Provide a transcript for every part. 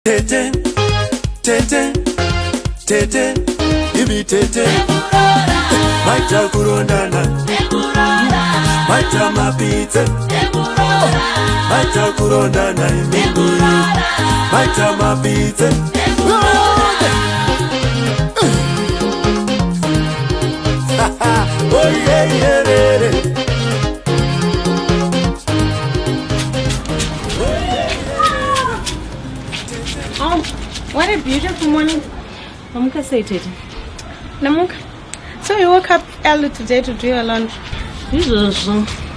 Tete, Tete, Tete, Ibi Tete, Maita Kurondana, Maita Mapite, Maita Kurondana, Maita Mapite. Oh yeah, yeah, yeah. What a beautiful morning. Namuka say Tete. Namuka. So you woke up early today to do your laundry? Jesus.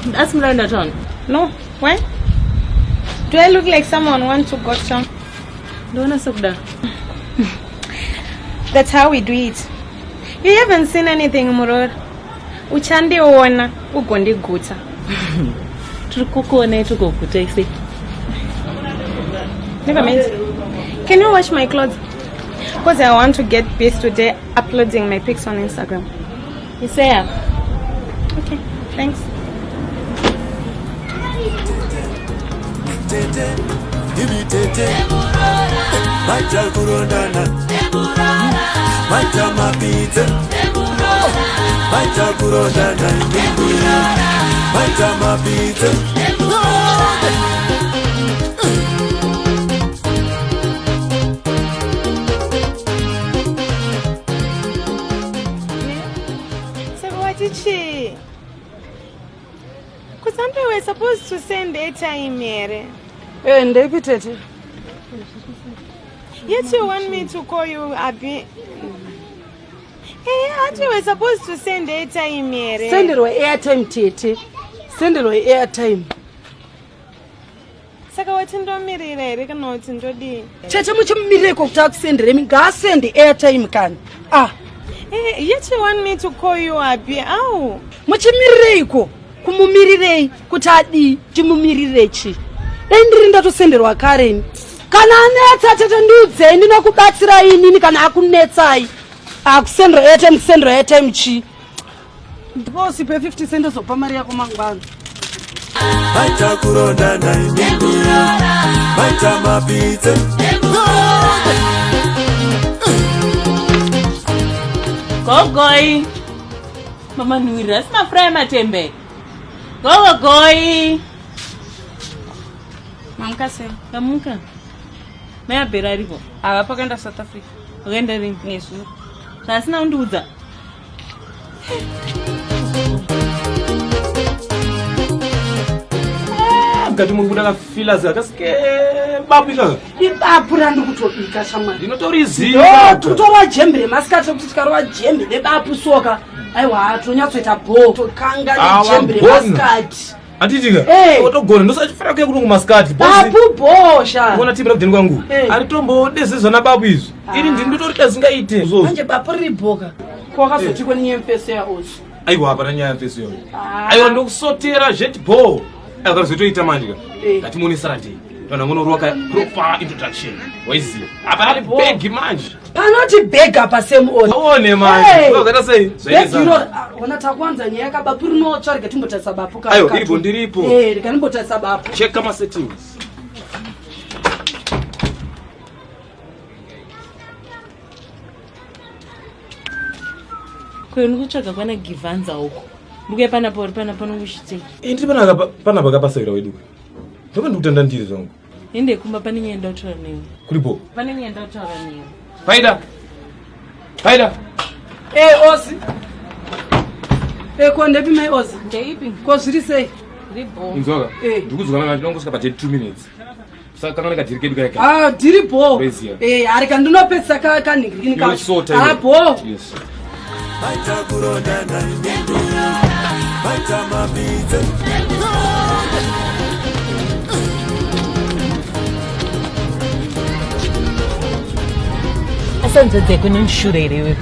That's Miranda John. No. Why? Do I look like someone who wants to go some? Don't that. That's how we do it. You haven't seen anything, nemuroora. Uchandi ona, ugondi guta. Tukukone tukukuteksi. Never mind. Can you wash my clothes? Because I want to get busy today uploading my pics on Instagram. You say yeah. Okay, thanks. Tete, Ibi Tete, Maita Kurondana, Maita Mapite, Maita Kurondana, Maita Mapite. Because we were supposed to send airtime here. And they Tete. Yet you want me to call you Abby? Hey, aren't you were supposed to send airtime here? Send it away airtime, Tete. Send it away airtime. Saka watindo mirire reka no tindodi. Tete muchimire kokutaka kusendere send airtime kan. Hey, yet you want me to call you Abby? Ow. Muchimireiko kumumirirei kuti adi chimumirirechi. Endiri ndatosenderwa Karen. Kana anetsa Tete ndudze ndinokubatsira inini kana akunetsai. Akusendera airtime chi. Ndiposi pe 50 cents zopa mari yako mangwana. Maita Kurondana, Maita Mapite. Gogoi. Mama Nuira, sina fry matembe. Gogoi. Mamka se. Namuka. Maya beraribo. Abapa kenda South Africa. Ogenda rini. Yesu. Sasina unduza. Ngati muri kuda kafila zakaske babika. Ibapura ndikutobika shamwari. Ndinotoriziva. Tutora jembe masikati kuti tikarwa jembe nebapu soka. Aiwa tonyatsoita bho tokanga jembe masikati. Atitika. Otogona ndosachifira kuye kuti kumasikati. Bapu bosha. Kuona timu rakudeni kwangu. Ari tombo desizona babu izvo. Iri ndinotorita zingaite. Manje bapu riboka. Kwakazotikwe nenyemfeso ya osi. Aiwa hapana nyaya yemfeso yo. Aiwa ndokusotera jet ball. Akazotoita manje. Ngati muni Saturday. Kana ngono roka proper introduction. Waiziya. Hapana big manje. Panoti beg apa same on. Aone manje. Ngata sei. Zviro ona takwanza nyaya kabapu rinotsvarika timbotasa bapu ka. Ayo iripo ndiripo. Rikanimbotasa bapu. Check kama settings. Kwenu kutsvaga kwana givanza huko. Ndikuye panapa nokushitei. Ndiri panapa kapasira wedu. Ndoka ndikutanda ndiri zvangu. Ende kumba pane nyaya ndautaura newe. Kulipo. Pane nyaya ndautaura newe. Paida. Osi. Ko ndepi mai Osi? Ndeipi? Ko zviri sei? Ribo. Inzoka. Ndikuzwa kana ndinongosvika pa 2 minutes. Saka kanga ndiri kedu kaya. Diripo. Arika ndinopesa kaningirikini ka. Bo. Yes. Maita Kurondana, Maita Mapite. Asanzodze kunonishurere wewe.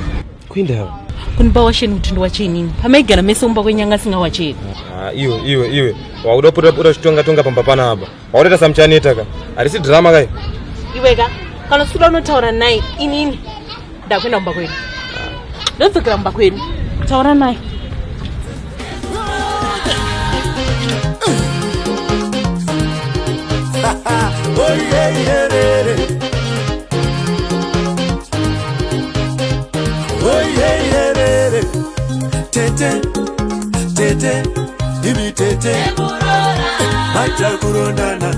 Kwinda. Kunipa washeni utundu wachenini. Pamaigara mese umba kwenyanga singa wacheni. Iwe. Wauda pura tonga pambapana hapa. Waureta samchaneta ka. Arisi drama kai. Iweka. Kana suda unotaura naye inini. Ndakwenda umba kwenu. Ndodzokera umba kwenu. Taura naye. Oh yeah, yeah, yeah. Tete, tete, imi tete, nemuroora, acha kurondana.